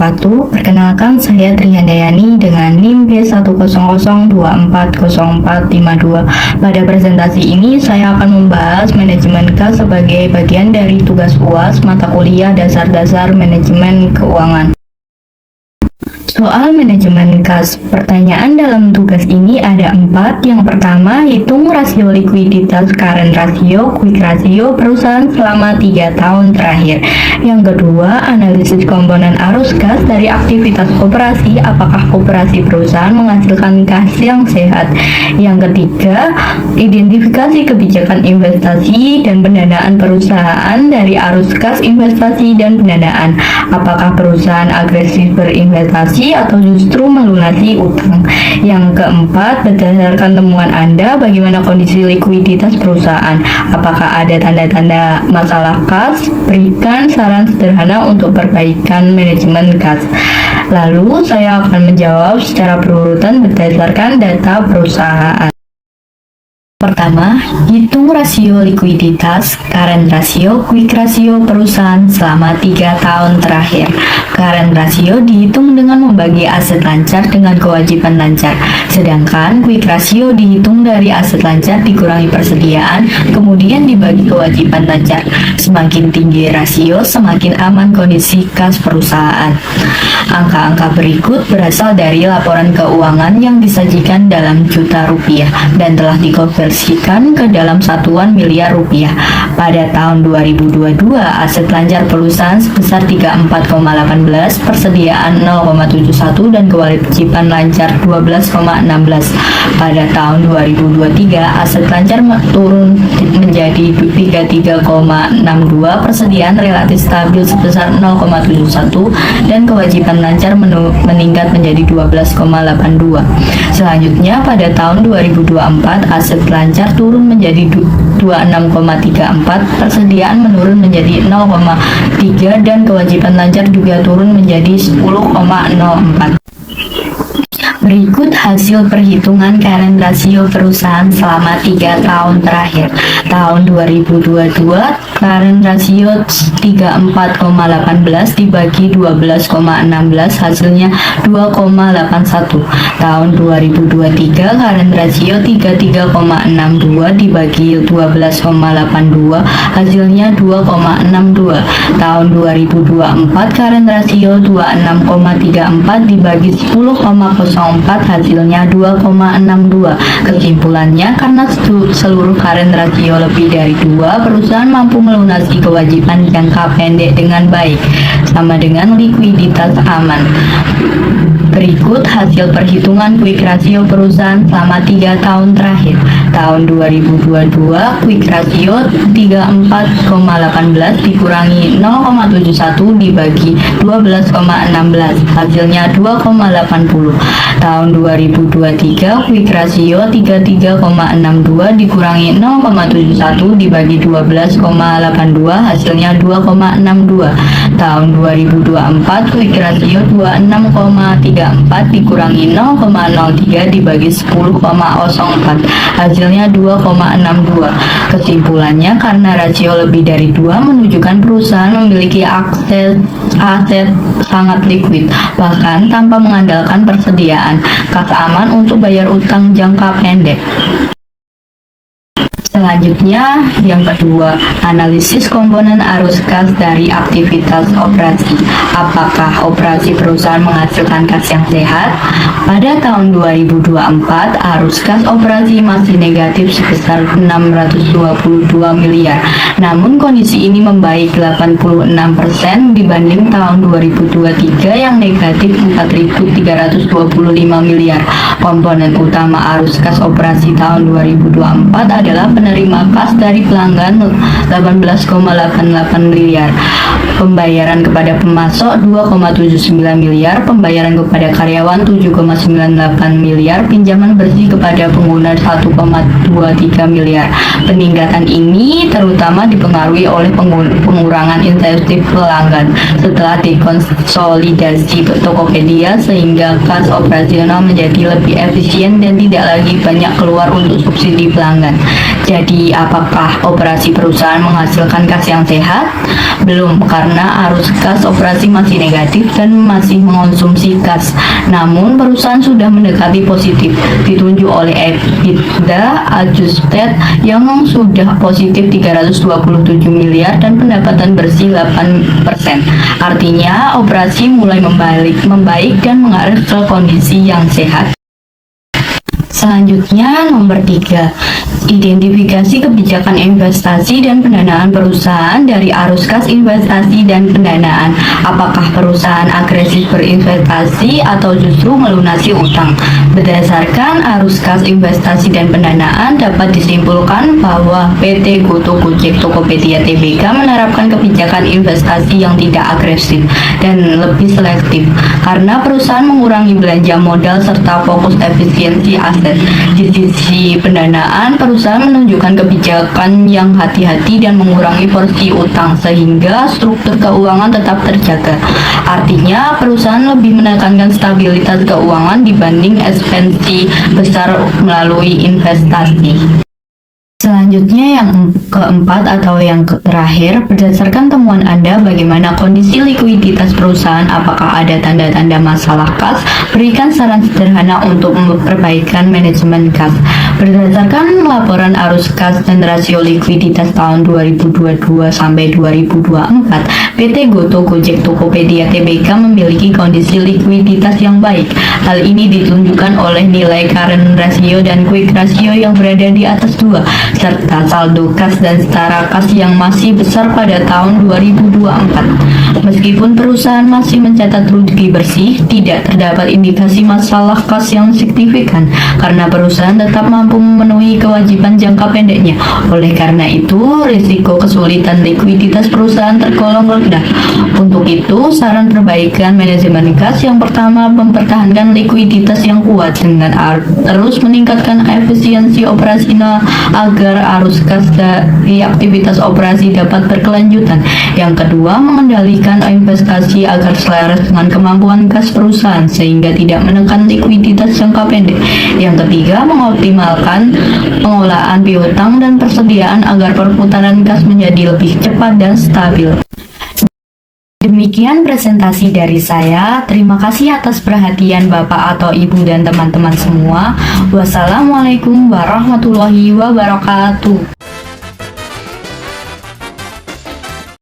wabarakatuh. Perkenalkan, saya Trihandayani dengan NIM B100240452. Pada presentasi ini saya akan membahas manajemen kas sebagai bagian dari tugas UAS mata kuliah dasar-dasar manajemen keuangan. Soal manajemen kas, pertanyaan dalam tugas ini ada 4. Yang pertama, hitung rasio likuiditas current ratio, quick ratio perusahaan selama 3 tahun terakhir. Yang kedua, analisis komponen arus kas dari aktivitas koperasi, apakah koperasi perusahaan menghasilkan kas yang sehat. Yang ketiga, identifikasi kebijakan investasi dan pendanaan perusahaan dari arus kas investasi dan pendanaan. Apakah perusahaan agresif berinvestasi atau justru melunasi utang. Yang keempat, berdasarkan temuan Anda, bagaimana kondisi likuiditas perusahaan? Apakah ada tanda-tanda masalah kas? Berikan saran sederhana untuk perbaikan manajemen kas. Lalu saya akan menjawab secara berurutan berdasarkan data perusahaan. Pertama, hitung rasio likuiditas, current ratio, quick ratio perusahaan selama 3 tahun terakhir. Current ratio dihitung dengan membagi aset lancar dengan kewajiban lancar, sedangkan quick ratio dihitung dari aset lancar dikurangi persediaan, kemudian dibagi kewajiban lancar. Semakin tinggi rasio, semakin aman kondisi kas perusahaan. Angka-angka berikut berasal dari laporan keuangan yang disajikan dalam juta rupiah dan telah dikonversi ke dalam satuan miliar rupiah. Pada tahun 2022, aset lancar perusahaan sebesar 34,18, persediaan 0,71 dan kewajiban lancar 12,16. Pada tahun 2023, aset lancar turun menjadi 33,62, persediaan relatif stabil sebesar 0,71 dan kewajiban lancar meningkat menjadi 12,82. Selanjutnya, pada tahun 2024, aset lancar turun menjadi 26,34, persediaan menurun menjadi 0,3 dan kewajiban lancar juga turun menjadi 10,04. Berikut hasil perhitungan current ratio perusahaan selama 3 tahun terakhir. Tahun 2022, current ratio 34,18 dibagi 12,16 hasilnya 2,81. Tahun 2023, current ratio 33,62 dibagi 12,82 hasilnya 2,62. Tahun 2024, current ratio 26,34 dibagi 10,04 hasilnya 2,62. Kesimpulannya, karena seluruh current ratio lebih dari 2, perusahaan mampu melunasi kewajiban jangka pendek dengan baik, sama dengan likuiditas aman. Berikut hasil perhitungan quick ratio perusahaan selama 3 tahun terakhir. Tahun 2022, quick ratio 34,18 dikurangi 0,71 dibagi 12,16 hasilnya 2,80. Tahun 2023, quick ratio 33,62 dikurangi 0,71 dibagi 12,82 hasilnya 2,62. Tahun 2024, quick ratio 26,34 dikurangi 0,03 dibagi 10,04 hasilnya 2,62. Kesimpulannya, karena rasio lebih dari 2 menunjukkan perusahaan memiliki aset sangat likuid, bahkan tanpa mengandalkan persediaan kas aman untuk bayar utang jangka pendek. Selanjutnya, yang kedua, analisis komponen arus kas dari aktivitas operasi. Apakah operasi perusahaan menghasilkan kas yang sehat? Pada tahun 2024, arus kas operasi masih negatif sebesar 622 miliar. Namun kondisi ini membaik 86% dibanding tahun 2023 yang negatif 4.325 miliar. Komponen utama arus kas operasi tahun 2024 adalah penerima kas dari pelanggan 18,88 miliar, pembayaran kepada pemasok 2,79 miliar, pembayaran kepada karyawan 7,98 miliar, pinjaman bersih kepada pengguna 1,23 miliar. Peningkatan ini terutama dipengaruhi oleh pengurangan insentif pelanggan setelah dekonsolidasi Tokopedia, sehingga kas operasional menjadi lebih efisien dan tidak lagi banyak keluar untuk subsidi pelanggan. Jadi apakah operasi perusahaan menghasilkan kas yang sehat? Belum, karena arus kas operasi masih negatif dan masih mengonsumsi kas. Namun perusahaan sudah mendekati positif, ditunjuk oleh EBITDA adjusted yang sudah positif 327 miliar dan pendapatan bersih 8%. Artinya operasi mulai membaik dan mengarah ke kondisi yang sehat. Selanjutnya nomor 3, identifikasi kebijakan investasi dan pendanaan perusahaan dari arus kas investasi dan pendanaan. Apakah perusahaan agresif berinvestasi atau justru melunasi utang? Berdasarkan arus kas investasi dan pendanaan dapat disimpulkan bahwa PT Goto Gojek Tokopedia Tbk menerapkan kebijakan investasi yang tidak agresif dan lebih selektif karena perusahaan mengurangi belanja modal serta fokus efisiensi aset. Di sisi pendanaan, perusahaan menunjukkan kebijakan yang hati-hati dan mengurangi porsi utang sehingga struktur keuangan tetap terjaga. Artinya, perusahaan lebih menekankan stabilitas keuangan dibanding ekspansi besar melalui investasi. Selanjutnya yang keempat atau yang terakhir, berdasarkan temuan Anda bagaimana kondisi likuiditas perusahaan, apakah ada tanda-tanda masalah kas, berikan saran sederhana untuk memperbaikan manajemen kas. Berdasarkan laporan arus kas dan rasio likuiditas tahun 2022 sampai 2024, PT Goto Gojek Tokopedia Tbk memiliki kondisi likuiditas yang baik. Hal ini ditunjukkan oleh nilai current ratio dan quick ratio yang berada di atas 2, serta saldo kas dan setara kas yang masih besar pada tahun 2024. Meskipun perusahaan masih mencatat rugi bersih, tidak terdapat indikasi masalah kas yang signifikan karena perusahaan tetap mampu memenuhi kewajiban jangka pendeknya. Oleh karena itu, risiko kesulitan likuiditas perusahaan tergolong rendah. Untuk itu, saran perbaikan manajemen kas yang pertama, mempertahankan likuiditas yang kuat dengan terus meningkatkan efisiensi operasional agar arus kas dari aktivitas operasi dapat berkelanjutan. Yang kedua, mengendalikan investasi agar selaras dengan kemampuan kas perusahaan sehingga tidak menekan likuiditas jangka pendek. Yang ketiga, mengoptimalkan pengolahan piutang dan persediaan agar perputaran kas menjadi lebih cepat dan stabil. Demikian presentasi dari saya. Terima kasih atas perhatian Bapak atau Ibu dan teman-teman semua. Wassalamualaikum warahmatullahi wabarakatuh.